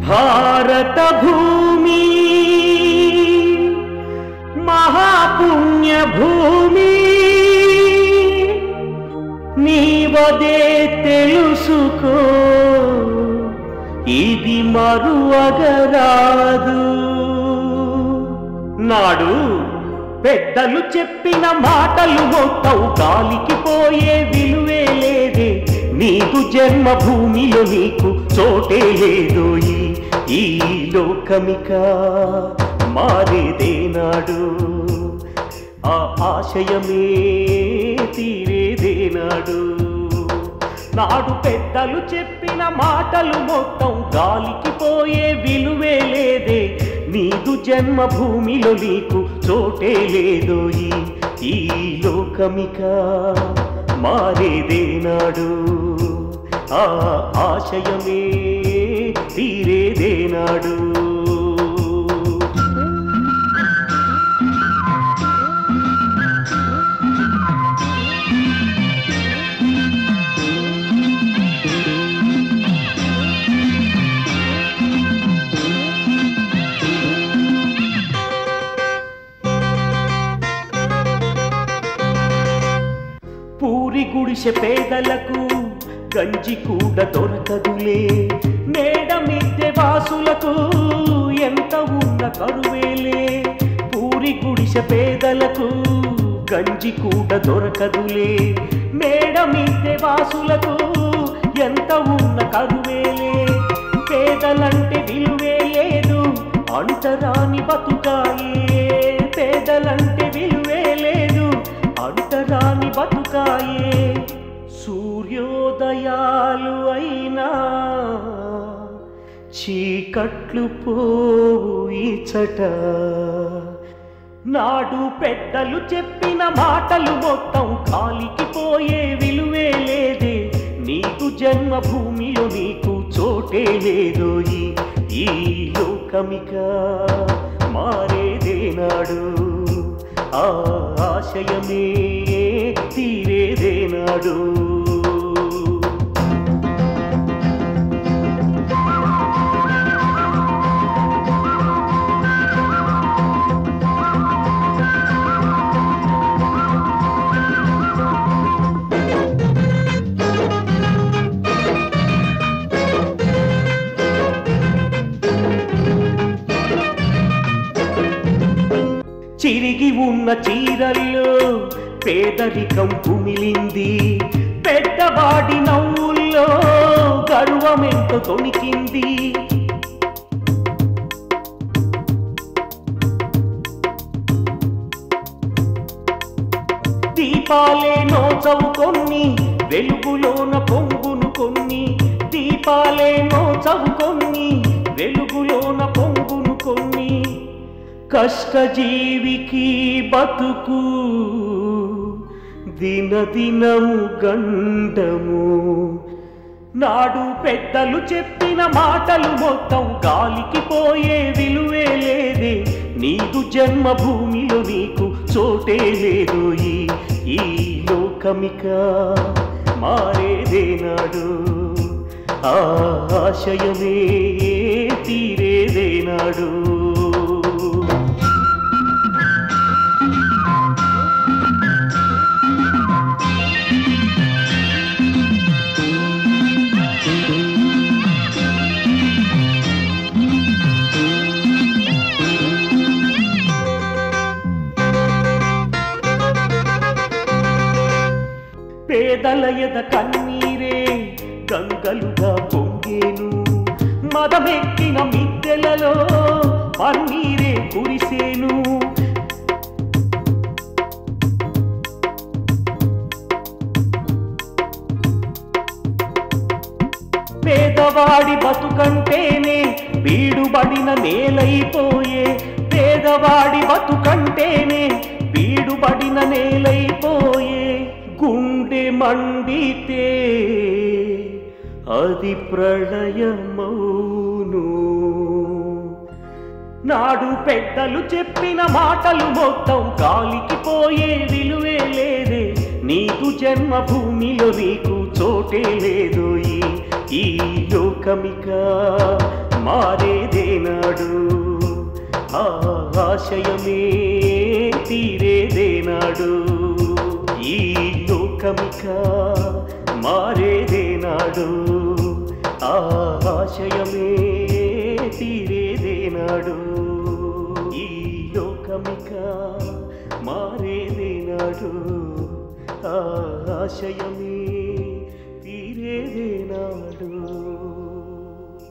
భారత భూమి మహాపుణ్య భూమి నీవదే తెలుసుకో ఇది మరువగరాదు. నాడు పెద్దలు చెప్పిన మాటలు మొత్తం గాలికి పోయే విలువే లేదే. నీకు జన్మభూమిలో నీకు చోటే లేదోయి. ఈ లోకమిక మారేదేనాడు, ఆ ఆశయమే తీరేదేనాడు. నాడు పెద్దలు చెప్పిన మాటలు మొత్తం గాలికి పోయే విలువే లేదే. నీదు జన్మభూమిలో నీకు చోటే లేదోయి. ఈ లోకమిక మారేదేనాడు, ఆ ఆశయమే తీరేదేనాడు. పూరి గుడిసె పేదలకు గంజి కూడా దొరకదులే. మేడ మిద్దె వాసులకు ఎంత ఉన్న కరువేలే. పూరి గుడిసె పేదలకు గంజి కూడా దొరకదులే. మేడ మిద్దె వాసులకు ఎంత ఉన్న కరువేలే. పేదలంటే విలువే లేదు అంటరాని బతుకాయే. పేదలంటే విలువే లేదు అంటరాని బతుకాయే. సూర్యోదయాలు అయినా చీకట్లు పోయిచట. నాడు పెద్దలు చెప్పిన మాటలు మొత్తం గాలికి పోయే విలువే లేదే. నీకు జన్మభూమిలో నీకు చోటే లేదోయి. ఈ లోకమిక మారేదేనాడు, ఆ ఆశయమే తీరేదేనాడు. చిరిగి ఉన్న చీరల్లో పేదరికం కుమిలింది. పెద్దవాడి నవ్వుల్లో గర్వమెంతో తొణికింది. దీపాలే నోచవు కొన్ని, వెలుగులోన పొంగును కొన్ని. దీపాలే నోచవు కొన్ని, వెలుగులోన పొంగును కొన్ని. కష్టజీవికి బతుకు దినదినము గండము. నాడు పెద్దలు చెప్పిన మాటలు మొత్తం గాలికి పోయే విలువే లేదే. నీదు జన్మభూమిలో నీకు చోటే లేదోయి. ఈ లోకమిక మారేదేనాడు, ఆ ఆశయమే తీరేదేనాడు. పేదల ఎద కన్నీరే గంగలుగా పొంగేను. మదమెక్కిన మిద్దెలలో పన్నీరే కురిసేను. పేదవాడి బతుకంటేనే బీడుబడిన నేలైపోయే. పేదవాడి బతుకంటేనే బీడుబడిన నేలైపోయే. గుండె మండితే అది ప్రళయమౌను. నాడు పెద్దలు చెప్పిన మాటలు మొత్తం గాలికి పోయే విలువే లేదే. నీకు జన్మభూమిలో నీకు చోటే లేదోయి. ఈ లోకమిక మారేదేనాడు ఆశయమే తీరేదేనాడు ఈ లోకమిక మారేదేనాడు ఆశయమే తీరేదేనాడు ఈ లోకమిక మారేదేనాడు ఆశయమే